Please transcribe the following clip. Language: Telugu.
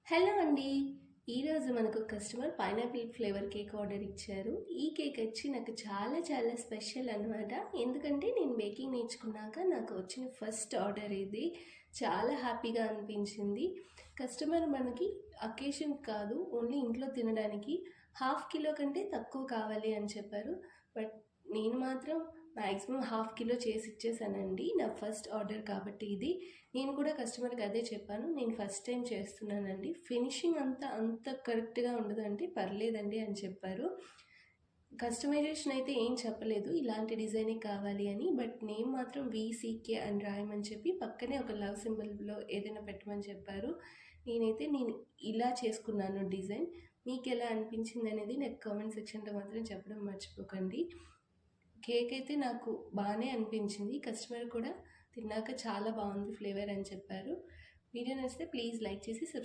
హలో అండి. ఈరోజు మనకు customer pineapple flavour cake order ఇచ్చారు. ఈ కేక్ వచ్చి నాకు చాలా చాలా స్పెషల్ అనమాట. ఎందుకంటే నేను బేకింగ్ నేర్చుకున్నాక నాకు వచ్చిన ఫస్ట్ ఆర్డర్ ఇది. చాలా హ్యాపీగా అనిపించింది. కస్టమర్ మనకి అకేషన్ కాదు, ఓన్లీ ఇంట్లో తినడానికి హాఫ్ కిలో కంటే తక్కువ కావాలి అని చెప్పారు. బట్ నేను మాత్రం మ్యాక్సిమం హాఫ్ కిలో చేసి ఇచ్చేసానండి. నా ఫస్ట్ ఆర్డర్ కాబట్టి ఇది. నేను కూడా కస్టమర్కి అదే చెప్పాను, నేను ఫస్ట్ టైం చేస్తున్నానండి, ఫినిషింగ్ అంత కరెక్ట్గా ఉండదండి, పర్లేదండి అని చెప్పారు. కస్టమైజేషన్ అయితే ఏం చెప్పలేదు, ఇలాంటి డిజైనే కావాలి అని. బట్ నేమ్ మాత్రం వీసీకే అని రాయమని చెప్పి పక్కనే ఒక లవ్ సింబల్లో ఏదైనా పెట్టమని చెప్పారు. నేను ఇలా చేసుకున్నాను డిజైన్. మీకు ఎలా అనిపించింది అనేది నాకు కామెంట్ సెక్షన్లో మాత్రం చెప్పడం మర్చిపోకండి. కేక్ అయితే నాకు బాగానే అనిపించింది. కస్టమర్ కూడా తిన్నాక చాలా బాగుంది ఫ్లేవర్ అని చెప్పారు. వీడియో నచ్చితే ప్లీజ్ లైక్ చేసి సబ్స్క్రైబ్